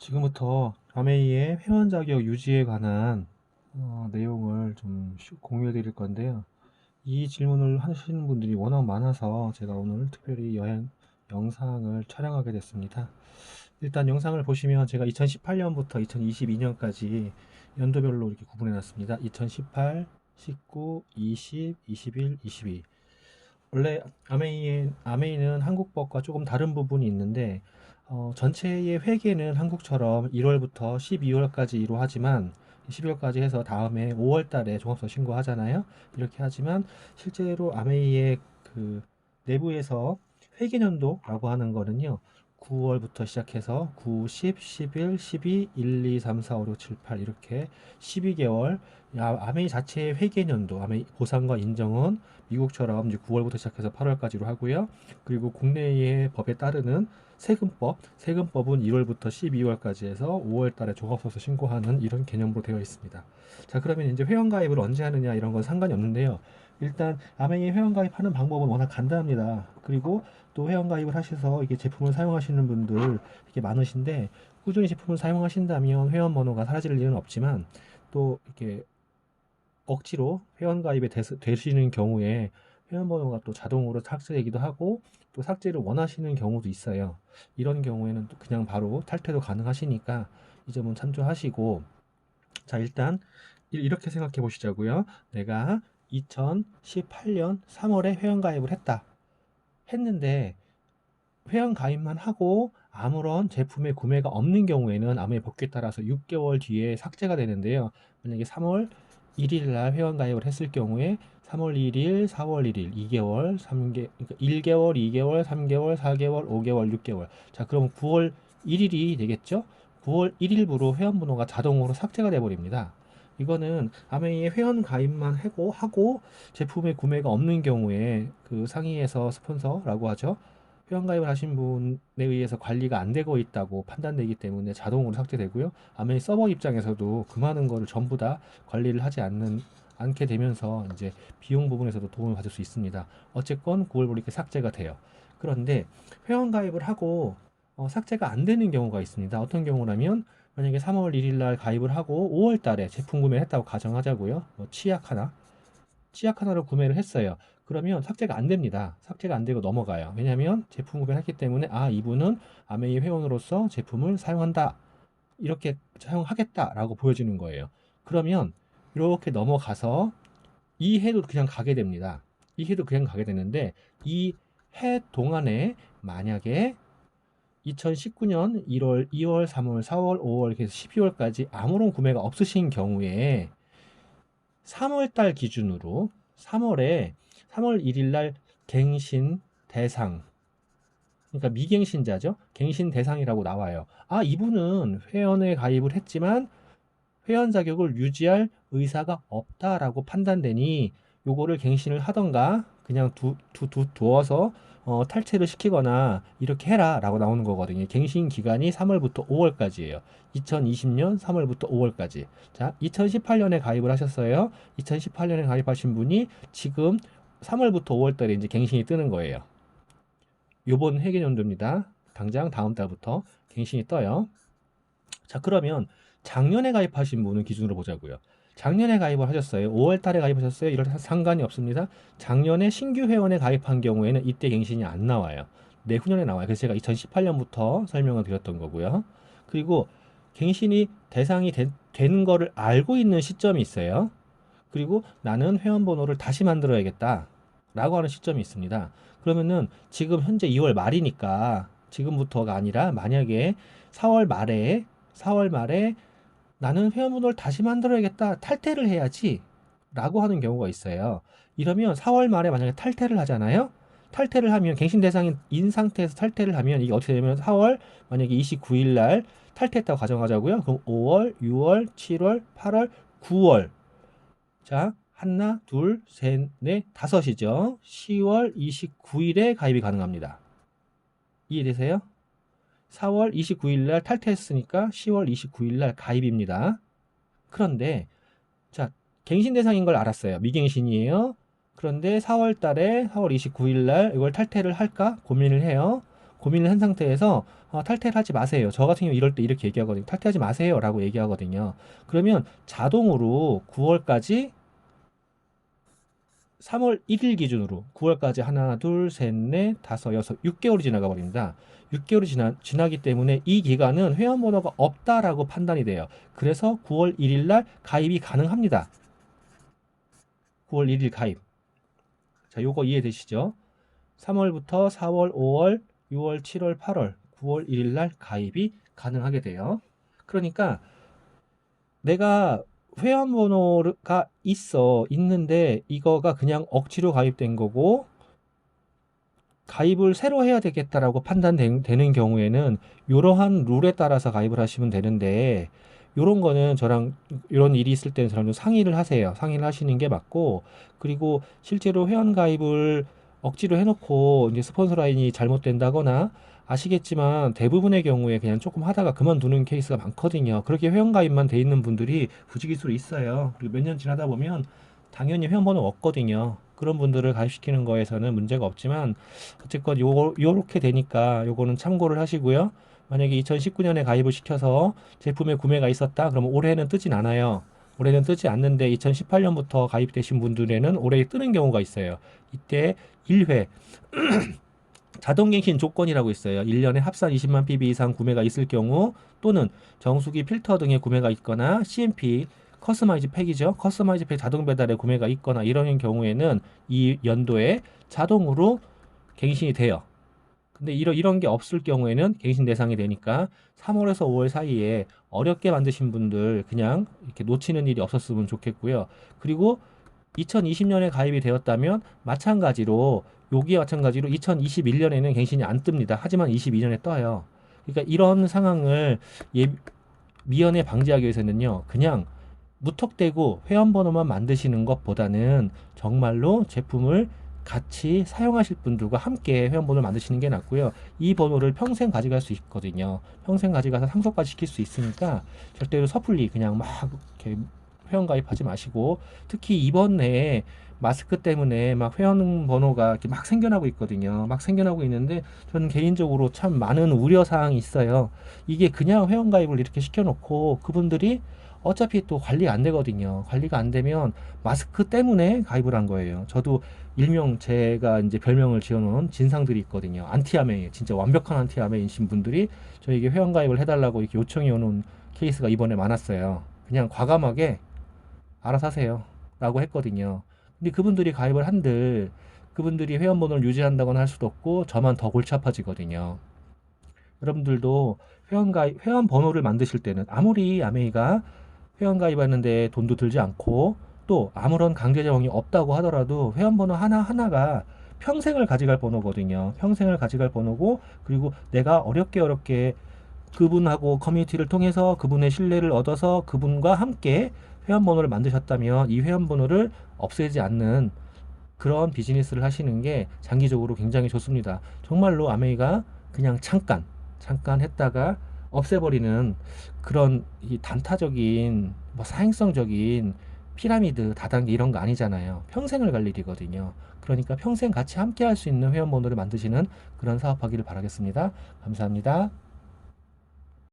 지금부터 아메이의 회원 자격 유지에 관한 내용을 좀 공유해 드릴 건데요. 이 질문을 하시는 분들이 워낙 많아서 제가 오늘 특별히 영상을 촬영하게 됐습니다. 일단 영상을 보시면 제가 2018년부터 2022년까지 연도별로 이렇게 구분해 놨습니다. 2018, 19, 20, 21, 22. 원래 아메이는 한국법과 조금 다른 부분이 있는데 전체의 회계는 한국처럼 1월부터 12월까지로 하지만 12월까지 해서 다음에 5월 달에 종합서 신고하잖아요. 이렇게 하지만 실제로 아메이의 그 내부에서 회계년도라고 하는 거는요. 9월부터 시작해서 9, 10, 11, 12, 1, 2, 3, 4, 5, 6, 7, 8 이렇게 12개월 아메이 자체의 회계년도, 아메이 보상과 인정은 미국처럼 이제 9월부터 시작해서 8월까지로 하고요. 그리고 국내의 법에 따르는 세금법은 1월부터 12월까지 해서 5월 달에 종합소득 신고하는 이런 개념으로 되어 있습니다. 자, 그러면 이제 회원가입을 언제 하느냐 이런 건 상관이 없는데요. 일단 아메이 회원가입하는 방법은 워낙 간단합니다. 그리고 또 회원가입을 하셔서 이게 제품을 사용하시는 분들 이렇게 많으신데 꾸준히 제품을 사용하신다면 회원 번호가 사라질 일은 없지만 또 이렇게 억지로 회원가입에 되시는 경우에 회원번호가 또 자동으로 삭제되기도 하고 또 삭제를 원하시는 경우도 있어요. 이런 경우에는 또 그냥 바로 탈퇴도 가능하시니까 이 점은 참조하시고, 자, 일단 이렇게 생각해 보시자고요. 내가 2018년 3월에 회원가입을 했는데 회원 가입만 하고 아무런 제품의 구매가 없는 경우에는 아무의 법규에 따라서 6개월 뒤에 삭제가 되는데요. 만약에 3월 1일 날 회원 가입을 했을 경우에 3월 1일, 4월 1일, 2개월, 3개, 그러니까 1개월, 2개월, 3개월, 4개월, 5개월, 6개월. 자, 그럼 9월 1일이 되겠죠? 9월 1일부로 회원 번호가 자동으로 삭제가 돼 버립니다. 이거는 아메이의 회원 가입만 하고 제품의 구매가 없는 경우에 그 상위에서 스폰서라고 하죠. 회원가입을 하신 분에 의해서 관리가 안 되고 있다고 판단되기 때문에 자동으로 삭제되고요. 아메이 서버 입장에서도 그 많은 거를 전부 다 관리를 하지 않게 되면서 이제 비용 부분에서도 도움을 받을 수 있습니다. 어쨌건 9월부로 이렇게 삭제가 돼요. 그런데 회원가입을 하고 삭제가 안 되는 경우가 있습니다. 어떤 경우라면 만약에 3월 1일 날 가입을 하고 5월 달에 제품 구매를 했다고 가정하자고요. 뭐 치약 하나를 구매를 했어요. 그러면 삭제가 안 됩니다. 삭제가 안 되고 넘어가요. 왜냐하면 제품 구매를 했기 때문에 이분은 아메이 회원으로서 제품을 사용한다. 이렇게 사용하겠다라고 보여주는 거예요. 그러면 이렇게 넘어가서 이 해도 그냥 가게 됩니다. 이 해도 그냥 가게 되는데 이 해 동안에 만약에 2019년 1월, 2월, 3월, 4월, 5월, 그래서 12월까지 아무런 구매가 없으신 경우에 3월 달 기준으로 3월 1일 날 갱신 대상, 그러니까 미갱신자죠. 갱신 대상이라고 나와요. 이분은 회원에 가입을 했지만 회원 자격을 유지할 의사가 없다라고 판단되니 요거를 갱신을 하던가 그냥 두어서 탈퇴를 시키거나 이렇게 해라라고 나오는 거거든요. 갱신 기간이 3월부터 5월까지예요. 2020년 3월부터 5월까지. 자, 2018년에 가입을 하셨어요. 2018년에 가입하신 분이 지금 3월부터 5월달에 이제 갱신이 뜨는 거예요. 요번 회계연도입니다. 당장 다음 달부터 갱신이 떠요. 자, 그러면 작년에 가입하신 분은 기준으로 보자고요. 작년에 가입을 하셨어요. 5월 달에 가입하셨어요. 이럴 상관이 없습니다. 작년에 신규 회원에 가입한 경우에는 이때 갱신이 안 나와요. 내후년에 나와요. 그래서 제가 2018년부터 설명을 드렸던 거고요. 그리고 갱신이 대상이 되는 거를 알고 있는 시점이 있어요. 그리고 나는 회원 번호를 다시 만들어야겠다 라고 하는 시점이 있습니다. 그러면은 지금 현재 2월 말이니까 지금부터가 아니라 만약에 4월 말에 4월 말에 나는 회원 번호를 다시 만들어야겠다, 탈퇴를 해야지 라고 하는 경우가 있어요. 이러면 4월 말에 만약에 탈퇴를 하잖아요. 탈퇴를 하면 갱신 대상인 상태에서 탈퇴를 하면 이게 어떻게 되면 4월 만약에 29일 날 탈퇴했다고 가정하자고요. 그럼 5월, 6월, 7월, 8월, 9월. 자, 하나, 둘, 셋, 넷, 다섯이죠. 10월 29일에 가입이 가능합니다. 이해되세요? 4월 29일 날 탈퇴했으니까 10월 29일 날 가입입니다. 그런데 자, 갱신 대상인 걸 알았어요. 미갱신이에요. 그런데 4월 달에 4월 29일 날 이걸 탈퇴를 할까 고민을 해요. 고민을 한 상태에서 탈퇴를 하지 마세요. 저 같은 경우 이럴 때 이렇게 얘기하거든요. 탈퇴하지 마세요 라고 얘기하거든요. 그러면 자동으로 9월까지 3월 1일 기준으로 9월까지 하나, 둘, 셋, 넷, 다섯, 여섯, 6개월이 지나가 버립니다. 6개월이 지나기 때문에 이 기간은 회원번호가 없다라고 판단이 돼요. 그래서 9월 1일 날 가입이 가능합니다. 9월 1일 가입. 자, 요거 이해되시죠? 3월부터 4월, 5월, 6월, 7월, 8월, 9월 1일 날 가입이 가능하게 돼요. 그러니까 내가 회원번호가 있는데 이거가 그냥 억지로 가입된 거고 가입을 새로 해야 되겠다라고 판단되는 경우에는 이러한 룰에 따라서 가입을 하시면 되는데 요런 거는 저랑 이런 일이 있을 때는 저랑 좀 상의를 하세요. 상의를 하시는 게 맞고 그리고 실제로 회원 가입을 억지로 해놓고 이제 스폰서 라인이 잘못된다거나 아시겠지만 대부분의 경우에 그냥 조금 하다가 그만두는 케이스가 많거든요. 그렇게 회원 가입만 돼 있는 분들이 부지기수로 있어요. 그리고 몇 년 지나다 보면 당연히 회원번호 없거든요. 그런 분들을 가입시키는 거에서는 문제가 없지만 어쨌건 요렇게 되니까 요거는 참고를 하시고요. 만약에 2019년에 가입을 시켜서 제품의 구매가 있었다 그러면 올해는 뜨진 않아요. 올해는 뜨지 않는데 2018년부터 가입되신 분들에는 올해 뜨는 경우가 있어요. 이때 1회 자동갱신 조건이라고 있어요. 1년에 합산 20만 PB 이상 구매가 있을 경우 또는 정수기 필터 등의 구매가 있거나 CMP 커스터마이즈 팩이죠. 커스터마이즈 팩 자동 배달의 구매가 있거나 이런 경우에는 이 연도에 자동으로 갱신이 돼요. 근데 이런 게 없을 경우에는 갱신 대상이 되니까 3월에서 5월 사이에 어렵게 만드신 분들 그냥 이렇게 놓치는 일이 없었으면 좋겠고요. 그리고 2020년에 가입이 되었다면 마찬가지로 여기에 마찬가지로 2021년에는 갱신이 안 뜹니다. 하지만 22년에 떠요. 그러니까 이런 상황을 미연에 방지하기 위해서는요. 그냥 무턱대고 회원번호만 만드시는 것보다는 정말로 제품을 같이 사용하실 분들과 함께 회원번호를 만드시는 게 낫고요. 이 번호를 평생 가져갈 수 있거든요. 평생 가져가서 상속까지 시킬 수 있으니까 절대로 섣불리 그냥 막 이렇게 회원 가입하지 마시고 특히 이번 내에 마스크 때문에 막 회원 번호가 이렇게 막 생겨나고 있거든요. 막 생겨나고 있는데 저는 개인적으로 참 많은 우려 사항이 있어요. 이게 그냥 회원 가입을 이렇게 시켜놓고 그분들이 어차피 또 관리 안 되거든요. 관리가 안 되면 마스크 때문에 가입을 한 거예요. 저도 일명 제가 이제 별명을 지어놓은 진상들이 있거든요. 안티아메이, 진짜 완벽한 안티아메이신 분들이 저에게 회원 가입을 해달라고 이렇게 요청이 오는 케이스가 이번에 많았어요. 그냥 과감하게 알아서 하세요. 라고 했거든요. 근데 그분들이 가입을 한들 그분들이 회원번호를 유지한다거나 할 수도 없고 저만 더 골치 아파지거든요. 여러분들도 회원 번호를 만드실 때는 아무리 아메이가 회원 가입하는데 돈도 들지 않고 또 아무런 강제 제공이 없다고 하더라도 회원 번호 하나하나가 평생을 가져갈 번호거든요. 평생을 가져갈 번호고 그리고 내가 어렵게 그분하고 커뮤니티를 통해서 그분의 신뢰를 얻어서 그분과 함께 회원 번호를 만드셨다면 이 회원 번호를 없애지 않는 그런 비즈니스를 하시는 게 장기적으로 굉장히 좋습니다. 정말로 아메이가 그냥 잠깐 했다가 없애버리는 그런 이 단타적인 뭐 사행성적인 피라미드 다단계 이런 거 아니잖아요. 평생을 갈 일이거든요. 그러니까 평생 같이 함께 할 수 있는 회원 번호를 만드시는 그런 사업하기를 바라겠습니다. 감사합니다.